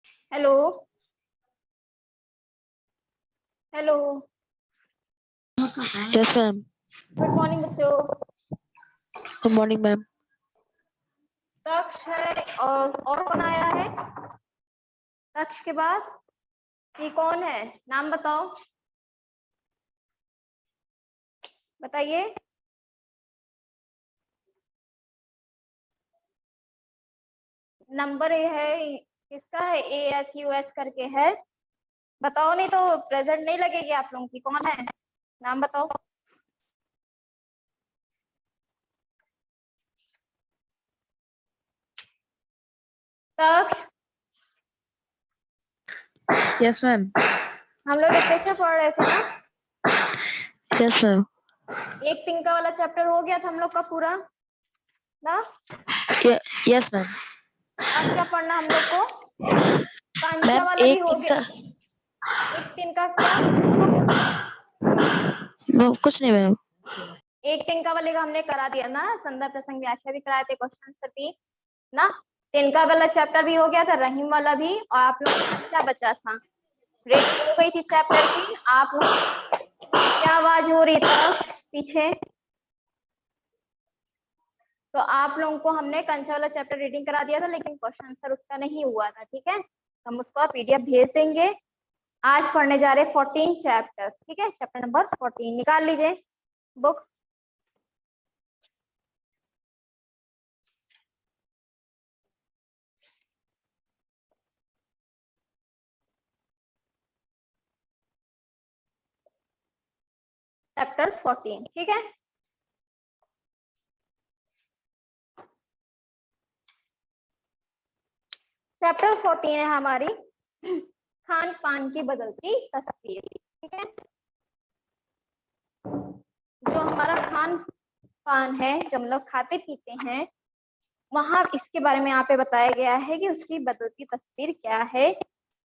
Hello. Hello. Yes ma'am. Good morning बच्चों। Good morning ma'am. Taksh है और कौन आया है? तक्ष के बाद ये कौन है? नाम बताओ, बताइए। नंबर ए है, किसका है? ASUS करके है। बताओ, नहीं तो प्रेजेंट नहीं लगेगी आप लोगों की। कौन है? नाम बताओ। तक्ष। Yes ma'am. हम लोग लिटरेचर पढ़ रहे थे ना? Yes ma'am. एक तिनका वाला चैप्टर हो गया था हम लोग का पूरा ना? Yes ma'am. अब क्या पढ़ना हम लोग को? कांचा मैम वाला भी एक हो गया। इनका एक तिनका क्या पूछो? कुछ नहीं मैम। एक तिनका वाले का हमने करा दिया ना, संदर्भ प्रसंग व्याख्या भी कराए थे, क्वेश्चन आंसर भी ना। तिनका वाला चैप्टर भी हो गया था, रहीम वाला भी। और आप लोग क्या बचा था? रेडिंग हो गई थी चैप्टर की। आप लोग क्या आवाज हो रही था पीछे? तो आप लोगों को हमने कंचा वाला चैप्टर रीडिंग करा दिया था, लेकिन क्वेश्चन आंसर उसका नहीं हुआ था। ठीक है, हम उसको PDF भेज देंगे। आज पढ़ने जा रहे 14 चैप्टर। ठीक है, चैप्टर नंबर 14 निकाल लीजिए बुक। चैप्टर 14। ठीक है, चैप्टर 14 है हमारी खान पान की बदलती तस्वीर। ठीक है, जो हमारा खान पान है, जो हम लोग खाते पीते हैं, वहां इसके बारे में यहाँ पे बताया गया है कि उसकी बदलती तस्वीर क्या है।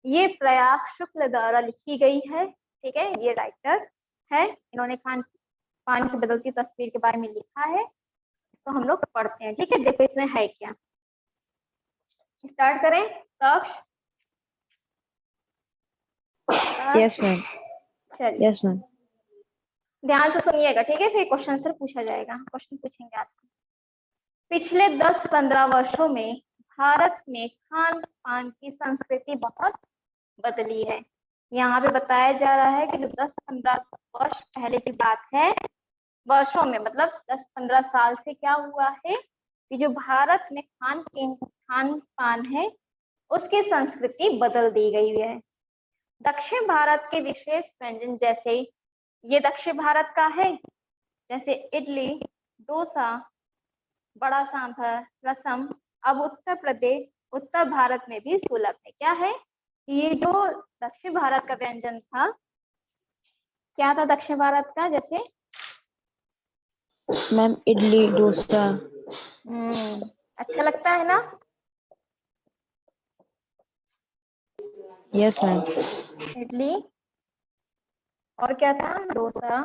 ये प्रयाग शुक्ल द्वारा लिखी गई है। ठीक है, ये राइटर है, इन्होंने खान पान की बदलती तस्वीर के बारे में लिखा है। इसको हम लोग पढ़ते हैं। ठीक है, देखो इसमें है क्या। स्टार्ट करें तक्ष? Yes ma'am. चलिए यस मैम। ध्यान से सुनिएगा। ठीक है, फिर क्वेश्चन आंसर पूछा जाएगा, क्वेश्चन पूछेंगे आपसे। पिछले 10-15 वर्षों में भारत में खान पान की संस्कृति बहुत बदली है। यहाँ पे बताया जा रहा है कि जो 10-15 वर्ष पहले की बात है, वर्षों में मतलब 10-15 साल से क्या हुआ है कि जो भारत में खान पान है, उसकी संस्कृति बदल दी गई है। दक्षिण भारत के विशेष व्यंजन, जैसे ये दक्षिण भारत का है, जैसे इडली, डोसा, बड़ा सांभर, रसम, अब उत्तर भारत में भी सुलभ है। क्या है? ये जो दक्षिण भारत का व्यंजन था, क्या था दक्षिण भारत का? जैसे मैम इडली डोसा। अच्छा लगता है ना? Yes ma'am. इडली, और क्या था? डोसा,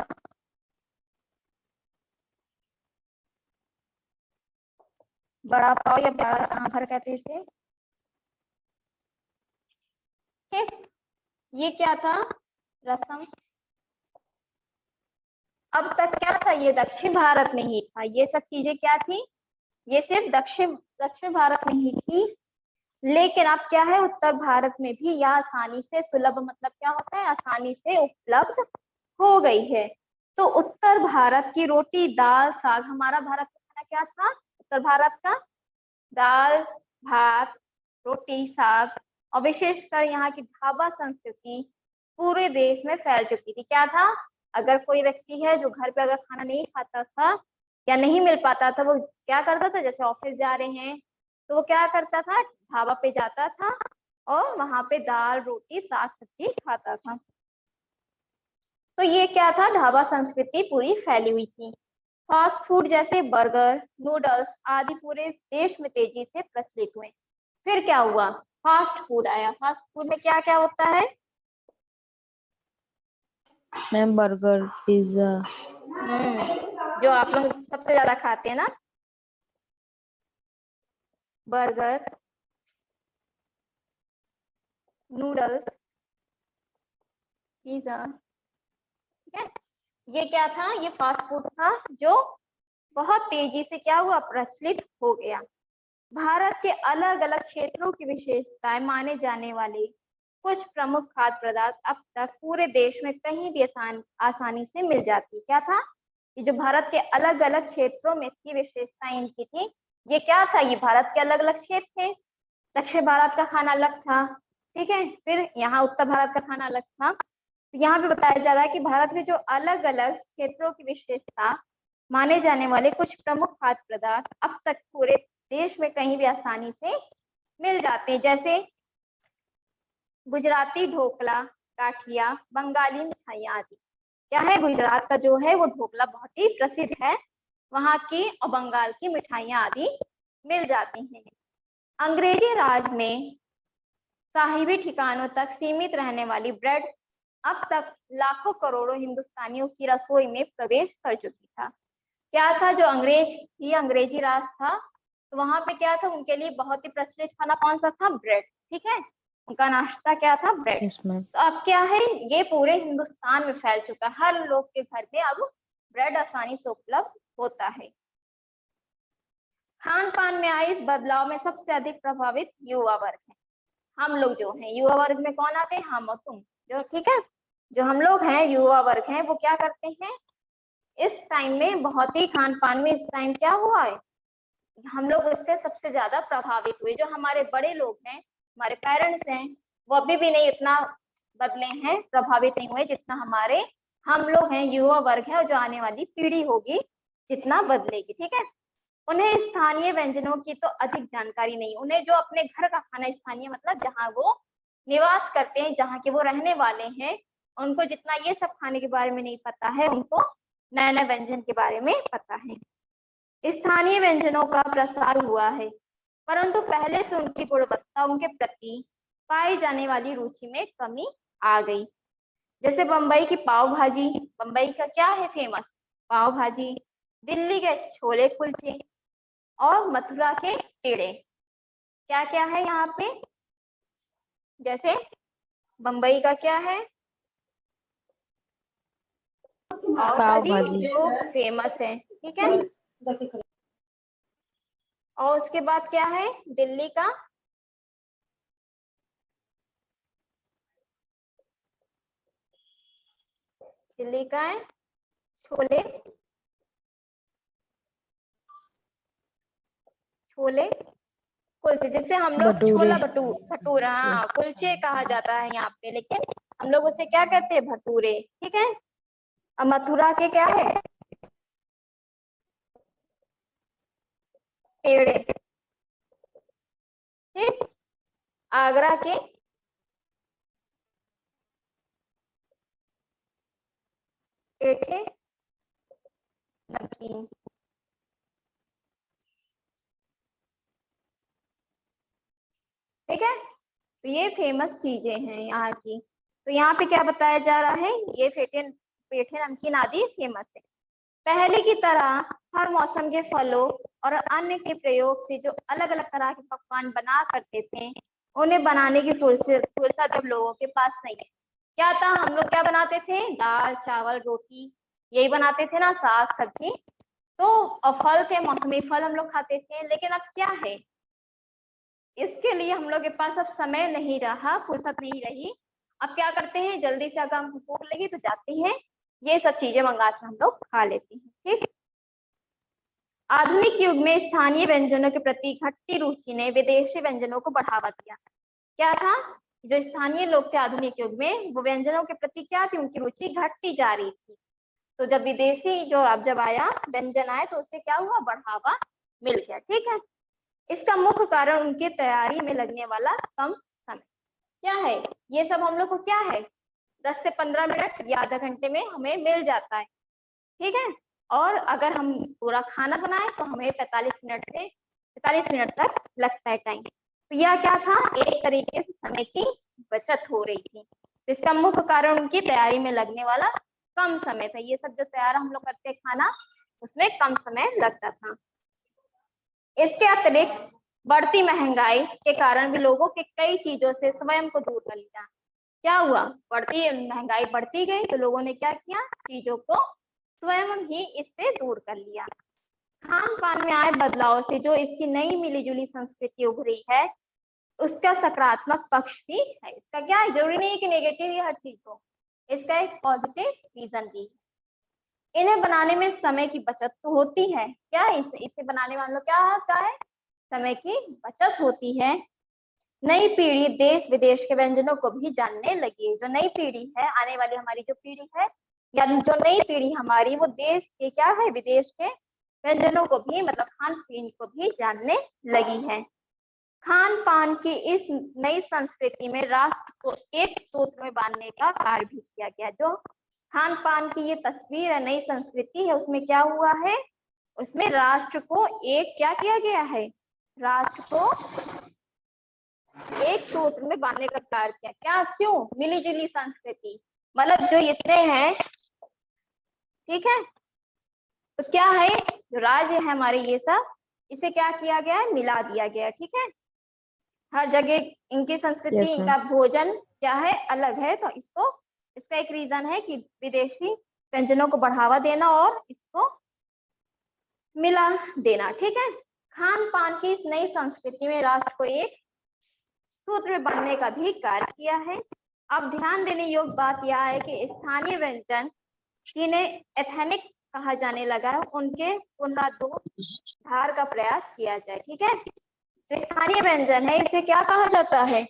बड़ा पाव या बड़ा सांभर कहते इसे। ठीक, ये क्या था? रसम। अब तक क्या था? ये दक्षिण भारत में ही था। ये सब चीजें क्या थी? ये सिर्फ दक्षिण दक्षिण भारत में ही थी। लेकिन अब क्या है, उत्तर भारत में भी यह आसानी से सुलभ, मतलब क्या होता है, आसानी से उपलब्ध हो गई है। तो उत्तर भारत की रोटी दाल साग, हमारा भारत का खाना क्या था उत्तर भारत का? दाल भात, रोटी साग। और विशेषकर यहाँ की ढाबा संस्कृति पूरे देश में फैल चुकी थी। क्या था? अगर कोई व्यक्ति है जो घर पे अगर खाना नहीं खाता था या नहीं मिल पाता था, वो क्या करता था, जैसे ऑफिस जा रहे हैं तो वो क्या करता था, ढाबा पे जाता था और वहां पे दाल रोटी साग सब्जी खाता था। तो ये क्या था, ढाबा संस्कृति पूरी फैली हुई थी। फास्ट फूड जैसे बर्गर, नूडल्स आदि पूरे देश में तेजी से प्रचलित हुए। फिर क्या हुआ? फास्ट फूड आया। फास्ट फूड में क्या क्या होता है? Ma'am burger pizza. जो आप लोग सबसे ज्यादा खाते हैं ना, बर्गर, नूडल्स, पिज्जा, ठीक है। ये क्या था, ये फास्ट फूड था जो बहुत तेजी से क्या हुआ, प्रचलित हो गया। भारत के अलग अलग क्षेत्रों की विशेषताएं माने जाने वाले कुछ प्रमुख खाद्य पदार्थ अब तक पूरे देश में कहीं भी आसानी से मिल जाती। क्या था, ये जो भारत के अलग अलग क्षेत्रों में थी विशेषताएं इनकी थी, ये क्या था, ये भारत के अलग अलग क्षेत्र थे। दक्षिण भारत का खाना अलग था, ठीक है, फिर यहाँ उत्तर भारत का खाना अलग था। तो यहाँ पे बताया जा रहा है कि भारत में जो अलग अलग क्षेत्रों की विशेषता माने जाने वाले कुछ प्रमुख खाद्य पदार्थ अब तक पूरे देश में कहीं भी आसानी से मिल जाते हैं, जैसे गुजराती ढोकला, गाठिया, बंगाली मिठाइयाँ आदि। क्या है, गुजरात का जो है वो ढोकला बहुत ही प्रसिद्ध है, वहाँ की और बंगाल की मिठाइयाँ आदि मिल जाती हैं। अंग्रेजी राज में साहिबी ठिकानों तक सीमित रहने वाली ब्रेड अब तक लाखों करोड़ों हिंदुस्तानियों की रसोई में प्रवेश कर चुकी था। क्या था, जो अंग्रेजी राज था, तो वहां पे क्या था, उनके लिए बहुत ही प्रचलित खाना कौन सा था, ब्रेड, ठीक है, उनका नाश्ता क्या था, ब्रेड। Yes, ma'am. तो अब क्या है, ये पूरे हिंदुस्तान में फैल चुका है, हर लोग के घर में अब ब्रेड आसानी से उपलब्ध होता है। खान पान में आए इस बदलाव में सबसे अधिक प्रभावित युवा वर्ग है। हम लोग जो हैं, युवा वर्ग में कौन आते हैं, हम और तुम, जो, ठीक है, जो हम लोग हैं युवा वर्ग हैं, वो क्या करते हैं, इस टाइम में बहुत ही खान पान में इस टाइम क्या हुआ है, हम लोग उससे सबसे ज्यादा प्रभावित हुए। जो हमारे बड़े लोग हैं, हमारे पेरेंट्स हैं, वो अभी भी नहीं इतना बदले हैं, प्रभावित नहीं हुए जितना हम लोग हैं, युवा वर्ग है, और जो आने वाली पीढ़ी होगी जितना बदलेगी, ठीक है। उन्हें स्थानीय व्यंजनों की तो अधिक जानकारी नहीं, उन्हें जो अपने घर का खाना, स्थानीय मतलब जहाँ वो निवास करते हैं, जहाँ के वो रहने वाले हैं, उनको जितना ये सब खाने के बारे में नहीं पता है, उनको नए नए व्यंजन के बारे में पता है। स्थानीय व्यंजनों का प्रसार हुआ है, परंतु पहले से उनकी गुणवत्ता, उनके प्रति पाई जाने वाली रुचि में कमी आ गई। जैसे बम्बई की पाव भाजी, बम्बई का क्या है फेमस, पाव भाजी, दिल्ली के छोले कुलचे और मथुरा के पेड़े। क्या क्या है यहाँ पे, जैसे बम्बई का क्या है, पाव भाजी जो फेमस है, ठीक है, और उसके बाद क्या है, दिल्ली का है छोले कुलचे, जिसे हम लोग छोला भटूरा, हाँ, कुलचे कहा जाता है यहाँ पे, लेकिन हम लोग उसे क्या कहते हैं, भटूरे, ठीक है। और मथुरा के क्या है, पेड़े, ठीक। आगरा के पेठे नमकीन, ठीक है। तो ये फेमस चीजें हैं यहाँ की। तो यहाँ पे क्या बताया जा रहा है, ये पेठे नमकीन आदि फेमस है। पहले की तरह हर मौसम के फलों और अन्य के प्रयोग से जो अलग अलग तरह के पकवान बना करते थे, उन्हें बनाने की फुर्सत अब लोगों के पास नहीं है। क्या था, हम लोग क्या बनाते थे, दाल चावल रोटी यही बनाते थे ना, साग सब्जी, तो और फल थे, मौसमी फल हम लोग खाते थे। लेकिन अब क्या है, इसके लिए हम लोग के पास अब समय नहीं रहा, फुर्सत नहीं रही। अब क्या करते हैं, जल्दी से अगर हमको भूख लगी तो जाते हैं, ये सब चीजें मंगा के हम लोग खा लेते हैं, ठीक। आधुनिक युग में स्थानीय व्यंजनों के प्रति घटती रुचि ने विदेशी व्यंजनों को बढ़ावा दिया। क्या था, जो स्थानीय लोग थे आधुनिक युग में, वो व्यंजनों के प्रति क्या थी, उनकी रुचि घटती जा रही थी। तो जब विदेशी जो अब जब आया व्यंजन आए, तो उससे क्या हुआ, बढ़ावा मिल गया, ठीक है। इसका मुख्य कारण उनकी तैयारी में लगने वाला कम समय। क्या है, ये सब हम लोग को क्या है, 10 से 15 मिनट या आधा घंटे में हमें मिल जाता है, ठीक है। और अगर हम पूरा खाना बनाए तो हमें 45 मिनट तक लगता है टाइम। तो यह क्या था, एक तरीके से समय की बचत हो रही थी। इसका मुख्य कारण उनकी तैयारी में लगने वाला कम समय था। ये सब जो तैयार हम लोग करते खाना, उसमें कम समय लगता था। इसके अतिरिक्त बढ़ती महंगाई के कारण भी लोगों के कई चीजों से स्वयं को दूर कर लिया। क्या हुआ, बढ़ती महंगाई बढ़ती गई तो लोगों ने क्या किया, चीजों को स्वयं ही इससे दूर कर लिया। खान पान में आए बदलाव से जो इसकी नई मिली जुली संस्कृति उभरी है उसका सकारात्मक पक्ष भी है। इसका क्या है, जरूरी नहीं है कि नेगेटिव ही हर चीज हो, इसका एक पॉजिटिव रीजन भी है। इन्हें बनाने में समय की बचत तो होती है, क्या इसे बनाने वालों क्या होता है, समय की बचत होती है। नई पीढ़ी देश विदेश के व्यंजनों को भी जानने लगी है। जो नई पीढ़ी है, आने वाली हमारी जो पीढ़ी है या जो नई पीढ़ी हमारी, वो देश के क्या है, विदेश के व्यंजनों को भी मतलब खान पीन को भी जानने लगी है। खान पान की इस नई संस्कृति में राष्ट्र को एक सूत्र में बांधने का कार्य भी किया गया। जो खान पान की ये तस्वीर है, नई संस्कृति है, उसमें क्या हुआ है, उसमें राष्ट्र को एक क्या किया गया है, राष्ट्र को एक सूत्र में बांधने का कार्य किया। क्या, क्यों, मिली जुली संस्कृति, मतलब जो इतने हैं, ठीक है, तो क्या है, जो राज्य है हमारे ये सब, इसे क्या किया गया है, मिला दिया गया। ठीक है, हर जगह इनकी संस्कृति, Yes, इनका भोजन क्या है, अलग है। तो इसका एक रीजन है कि विदेशी व्यंजनों को बढ़ावा देना और इसको मिला देना। ठीक है, खान पान की इस नई संस्कृति में राष्ट्र को एक सूत्र में बनने का भी कार्य किया है। अब ध्यान देने योग्य बात यह है कि स्थानीय व्यंजन जिन्हें एथेनिक कहा जाने लगा है, उनके पुनरुद्धार का प्रयास किया जाए। ठीक है, जो स्थानीय व्यंजन है इसे क्या कहा जाता है,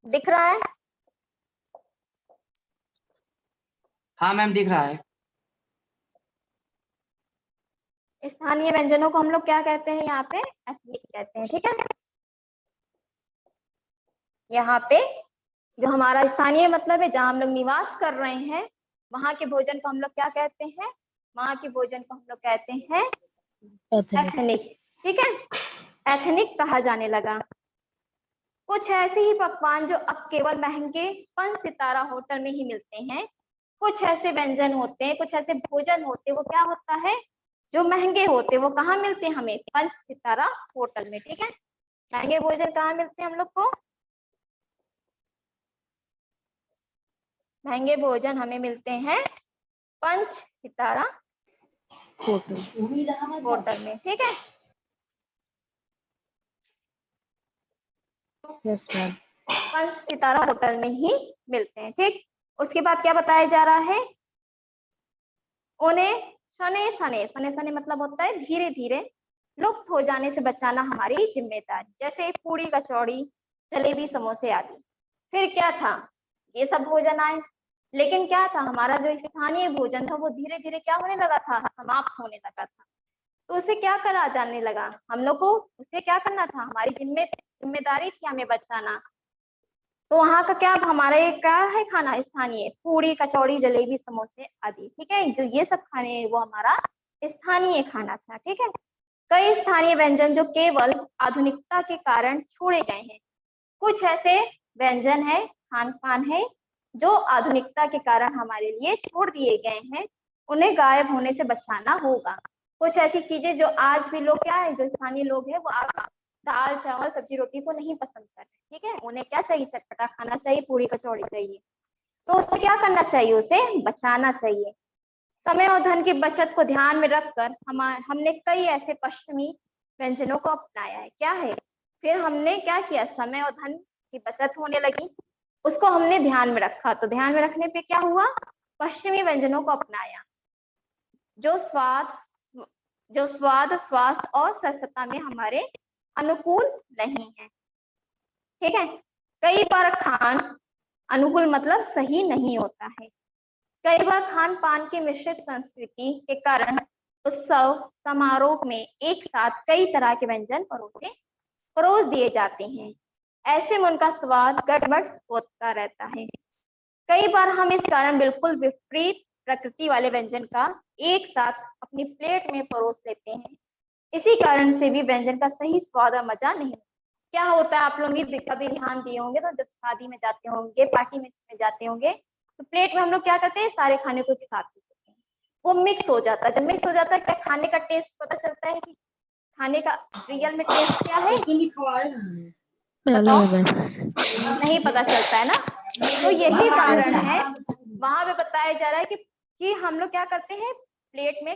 दिख रहा है, हाँ मैम दिख रहा है। स्थानीय व्यंजनों को हम लोग क्या कहते हैं, यहाँ पे एथनिक कहते हैं। ठीक है, यहाँ पे जो हमारा स्थानीय मतलब है, जहाँ हम लोग निवास कर रहे हैं, वहां के भोजन को हम लोग क्या कहते हैं, वहां के भोजन को हम लोग कहते हैं एथनिक। ठीक है, एथनिक कहा जाने लगा। कुछ ऐसे ही पकवान जो अब केवल महंगे 5 सितारा होटल में ही मिलते हैं, कुछ ऐसे व्यंजन होते हैं, कुछ ऐसे भोजन होते हैं, वो क्या होता है, जो महंगे होते हैं, वो कहाँ मिलते हैं, हमें 5 सितारा होटल में। ठीक है, महंगे भोजन कहाँ मिलते हैं हम लोग को, महंगे भोजन हमें मिलते हैं 5 सितारा होटल में। ठीक है, Yes, ma'am. 5 सितारा होटल में ही मिलते हैं। ठीक, उसके बाद क्या बताया जा रहा है, उन्हें शने शने, शने शने मतलब होता है धीरे धीरे लुप्त हो जाने से बचाना हमारी जिम्मेदारी। जैसे पूरी, कचौड़ी, जलेबी, समोसे आदि। फिर क्या था, ये सब भोजन आए, लेकिन क्या था, हमारा जो स्थानीय भोजन था वो धीरे धीरे क्या होने लगा था, समाप्त होने लगा था। तो उसे क्या करा जाने लगा, हम लोग को उसे क्या करना था, हमारी जिम्मेदारी थी हमें बचाना। तो वहाँ का क्या, हमारा ये क्या है खाना, स्थानीय पूरी, कचौड़ी, जलेबी, समोसे आदि। ठीक है, जो ये सब खाने हैं वो हमारा स्थानीय खाना था। ठीक है, कई स्थानीय व्यंजन जो केवल आधुनिकता के कारण छोड़े गए हैं। कुछ ऐसे व्यंजन है, खान पान है, जो आधुनिकता के कारण हमारे लिए छोड़ दिए गए हैं, उन्हें गायब होने से बचाना होगा। कुछ ऐसी चीजें जो आज भी लोग क्या है, जो स्थानीय लोग हैं, वो आप दाल चावल सब्जी रोटी को नहीं पसंद कर रहे। ठीक है, उन्हें क्या चाहिए, चटपटा खाना चाहिए, पूरी कचौड़ी चाहिए। तो उसे क्या करना चाहिए, उसे बचाना चाहिए। समय और धन की बचत को ध्यान में रखकर हमने कई ऐसे पश्चिमी व्यंजनों को अपनाया है। क्या है, फिर हमने क्या किया, समय और धन की बचत होने लगी, उसको हमने ध्यान में रखा। तो ध्यान में रखने पे क्या हुआ, पश्चिमी व्यंजनों को अपनाया, जो स्वाद स्वास्थ्य और स्वच्छता में हमारे अनुकूल नहीं है। ठीक है, कई बार खान अनुकूल मतलब सही नहीं होता है। कई बार खान पान की मिश्रित संस्कृति के कारण उत्सव समारोह में एक साथ कई तरह के व्यंजन परोस दिए जाते हैं। ऐसे में उनका स्वाद गड़बड़ होता रहता है। कई बार हम इस कारण बिल्कुल विपरीत प्रकृति वाले व्यंजन का एक साथ अपनी प्लेट में परोस लेते हैं। इसी कारण से भी व्यंजन का सही स्वाद और मजा नहीं। क्या होता है, आप लोग भी कभी ध्यान दिए होंगे, तो जब शादी में जाते होंगे, पार्टी में जाते होंगे, तो प्लेट में हम लोग क्या करते हैं, सारे खाने को एक साथ लेते हैं, वो मिक्स हो जाता है। जब मिक्स हो जाता है, क्या खाने का टेस्ट पता चलता है कि खाने का रियल में टेस्ट क्या है? अलग है। नहीं पता चलता है ना। तो यही कारण है वहां पे बताया जा रहा है कि हम लोग क्या करते हैं, प्लेट में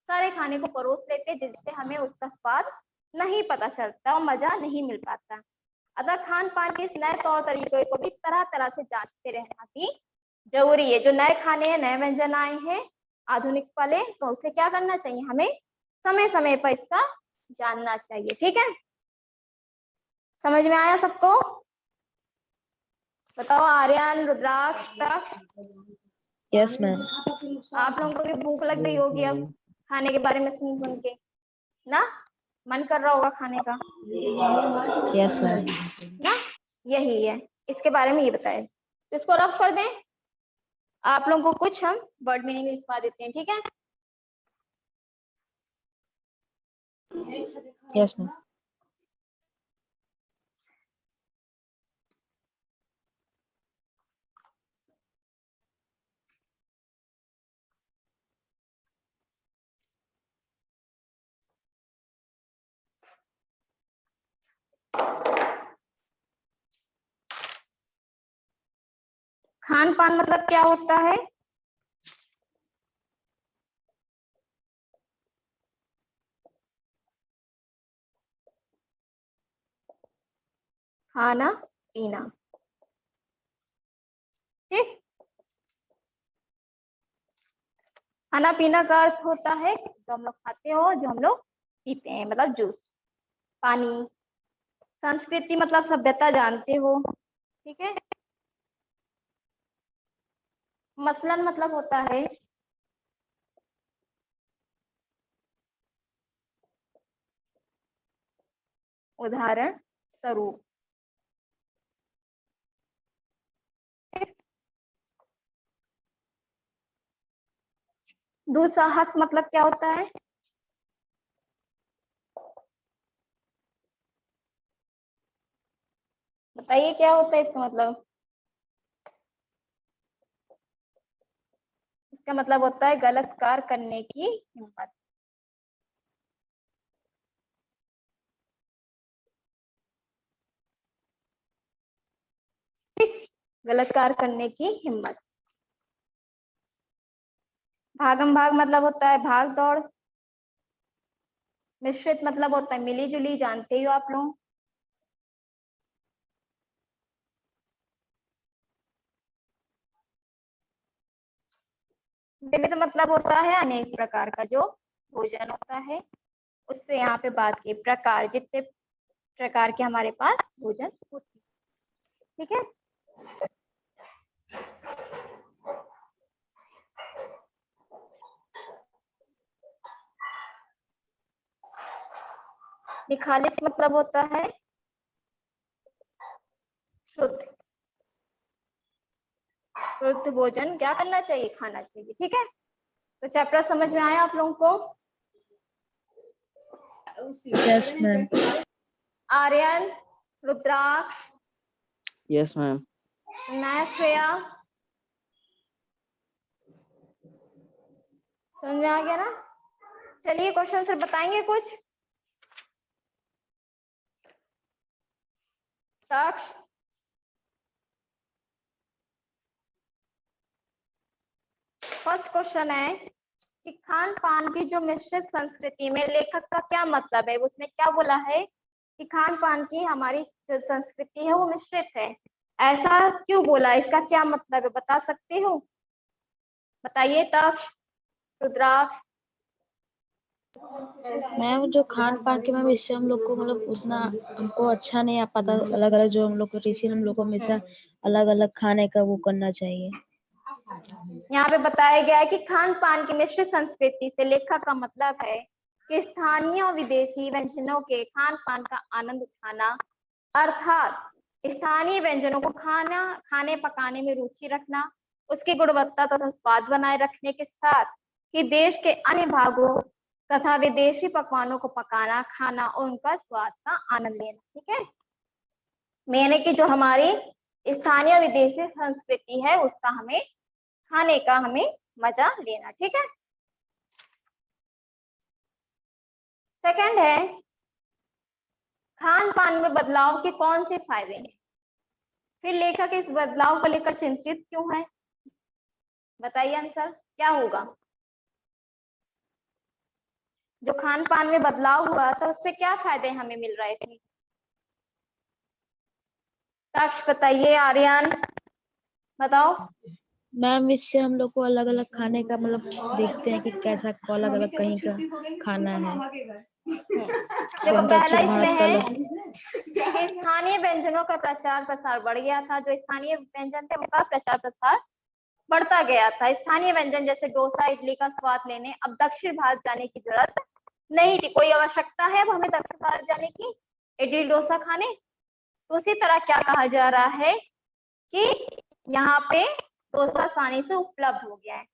सारे खाने को परोस लेते हैं, जिससे हमें उसका स्वाद नहीं पता चलता और मजा नहीं मिल पाता। अतः खान पान के इस नए तौर तरीकों को भी तरह तरह से जांचते रहना भी जरूरी है। जो नए खाने हैं, नए व्यंजन आए हैं आधुनिक वाले, तो उसे क्या करना चाहिए, हमें समय समय पर इसका जानना चाहिए। ठीक है, समझ में आया सबको? बताओ आर्यन, रुद्राक्ष, तक यस मैम। आप लोगों को भी भूख लग रही होगी अब खाने के बारे में सुन सुन के ना, मन कर रहा होगा खाने का यस मैम। ना। यही है, इसके बारे में ये बताए। तो इसको रफ कर दें, आप लोगों को कुछ हम वर्ड मीनिंग लिखवा देते हैं। ठीक है, यस मैम। खान पान मतलब क्या होता है? खाना पीना। ठीक, खाना पीना का अर्थ होता है जो हम लोग खाते हो, जो हम लोग पीते हैं, मतलब जूस, पानी। संस्कृति मतलब सभ्यता, जानते हो। ठीक है, मसलन मतलब होता है उदाहरण स्वरूप। दुस्साहस मतलब क्या होता है? बताइए क्या होता है इसका मतलब? इसका मतलब होता है गलत कार्य करने की हिम्मत। ठीक, गलत कार्य करने की हिम्मत। भागम भाग मतलब होता है भाग दौड़। मिश्रित मतलब होता है मिली जुली, जानते ही हो आप लोग। विविध मतलब होता है अनेक प्रकार का जो भोजन होता है, उससे यहाँ पे बात की प्रकार, जितने प्रकार के हमारे पास भोजन होते हैं। ठीक है, निखालिस मतलब होता है शुद्ध। शुद्ध भोजन क्या करना चाहिए, खाना चाहिए। ठीक है, तो चैप्टर समझ में आया आप लोगों को? Yes ma'am. Aryan, Rudraksh, yes ma'am. मैं श्रेया, समझ में आ गया ना? चलिए क्वेश्चन आंसर बताएंगे कुछ। साक्ष, फर्स्ट क्वेश्चन है कि खान पान की जो मिश्रित संस्कृति में लेखक का क्या मतलब है। उसने क्या बोला है कि खान पान की हमारी जो संस्कृति है वो मिश्रित है। ऐसा क्यों बोला, इसका क्या मतलब है, बता सकते हो? बताइए तक्ष, रुद्राक्ष। मैम जो खान पान के मैम, इससे हम लोग को मतलब उतना हमको अच्छा नहीं आ पाता। अलग अलग जो हम लोग को ऋषि, हम लोग को हमेशा अलग अलग खाने का वो करना चाहिए। यहाँ पे बताया गया है कि खान पान की मिश्रित संस्कृति से लेखक का मतलब है कि स्थानीय और विदेशी व्यंजनों के खान पान का आनंद उठाना, अर्थात स्थानीय व्यंजनों को खाने पकाने में रुचि रखना, उसकी गुणवत्ता तथा स्वाद बनाए रखने के साथ ही देश के अन्य भागों तथा विदेशी पकवानों को पकाना, खाना और उनका स्वाद का आनंद लेना। ठीक है, यानी कि जो हमारी स्थानीय विदेशी संस्कृति है उसका हमें खाने का हमें मजा लेना। ठीक है, सेकंड है खान पान में बदलाव के कौन से फायदे हैं? फिर लेखक इस बदलाव को लेकर चिंतित क्यों है? बताइए आंसर क्या होगा? जो खान पान में बदलाव हुआ था उससे क्या फायदे हमें मिल रहे थे? साक्ष बताइए, आर्यन बताओ। मैम इससे हम लोग को अलग अलग खाने का मतलब देखते हैं कि कैसा अलग अलग कहीं का खाना है। देखो पहला दक्षिण इसमें भारत का है लोग कि स्थानीय व्यंजनों का प्रचार प्रसार बढ़ गया था। जो स्थानीय व्यंजन थे उनका प्रचार प्रसार बढ़ता गया था। स्थानीय व्यंजन जैसे डोसा इडली का स्वाद लेने अब दक्षिण भारत जाने की जरूरत नहीं थी। कोई आवश्यकता है अब हमें दक्षिण भारत जाने की इडली डोसा खाने? तो उसी तरह क्या कहा जा रहा है कि यहाँ पे डोसा आसानी से उपलब्ध हो गया है।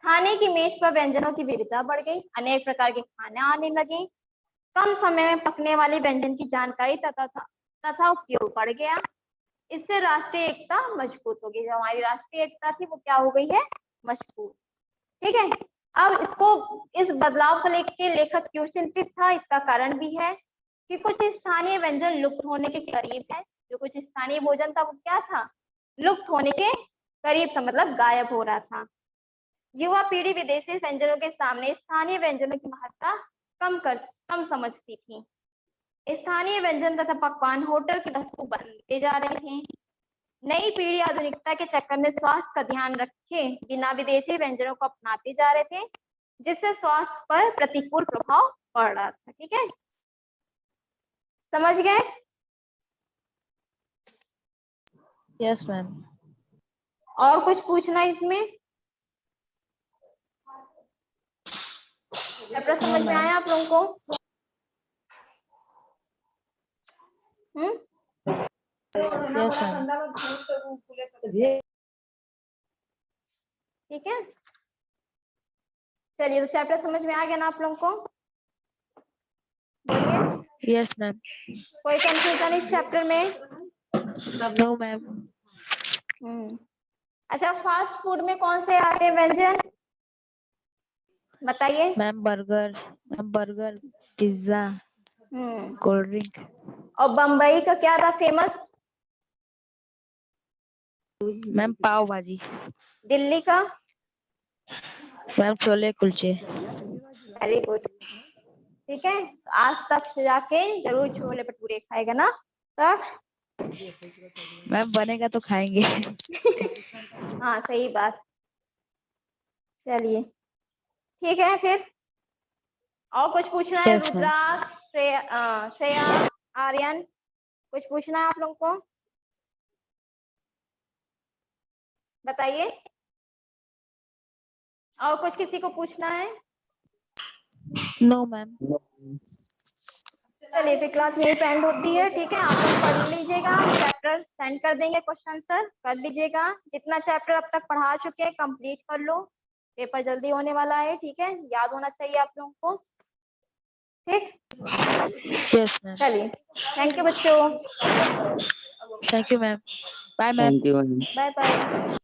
खाने की मेज पर व्यंजनों की विविधता बढ़ गई, अनेक प्रकार के खाने आने लगे, कम समय में पकने वाले व्यंजन की जानकारी तथा उपयोग बढ़ गया। इससे राष्ट्रीय एकता मजबूत हो गई। जो हमारी राष्ट्रीय एकता थी वो क्या हो गई है? मजबूत। ठीक है, अब इसको इस बदलाव को लेकर लेखक क्यों चिंतित था? इसका कारण भी है कि कुछ स्थानीय व्यंजन लुप्त होने के करीब है। जो कुछ स्थानीय भोजन था वो क्या था? लुप्त होने के करीब था, मतलब गायब हो रहा था। युवा पीढ़ी विदेशी व्यंजनों के सामने स्थानीय व्यंजनों की महत्ता कम समझती थी। स्थानीय व्यंजन तथा पकवान होटल की वस्तु बनते जा रहे हैं। नई पीढ़ी आधुनिकता के चक्कर में स्वास्थ्य का ध्यान रखे बिना विदेशी व्यंजनों को अपनाते जा रहे थे, जिससे स्वास्थ्य पर प्रतिकूल प्रभाव पड़ रहा था। ठीक है, समझ गए? Yes ma'am. और कुछ पूछना इसमें? चैप्टर समझ में आया आप लोगों को? Yes ma'am. ठीक है, चलिए तो चैप्टर समझ में आ गया ना आप लोगों को? बोलिए। Yes ma'am. कोई कंफ्यूजन इस चैप्टर में? No ma'am. अच्छा, फास्ट फूड में कौन से आते हैं व्यंजन? बताइए। Ma'am burger pizza cold drink. और बम्बई का क्या था फेमस? मैम पाव भाजी। दिल्ली का? Ma'am chole kulche. Very good. ठीक है, आज तक से जाके जरूर छोले भटूरे खाएगा ना तक? मैम बनेगा तो खाएंगे। हाँ सही बात। चलिए ठीक है, फिर और कुछ पूछना है? Yes, ma'am. रुद्राक्ष, श्रेया, आर्यन, कुछ पूछना है आप लोगों को? बताइए। और कुछ किसी को पूछना है? No ma'am. चलिए फिर क्लास यही पे एंड होती है। ठीक है, आप लोग पढ़ लीजिएगा, चैप्टर सेंड कर देंगे, क्वेश्चन आंसर कर लीजिएगा। जितना चैप्टर अब तक पढ़ा चुके हैं कंप्लीट कर लो, पेपर जल्दी होने वाला है। ठीक है, याद होना चाहिए आप लोगों को। ठीक, यस मैम। चलिए थैंक यू बच्चों। Thank you ma'am. Bye ma'am. Thank you, ma'am. Bye bye.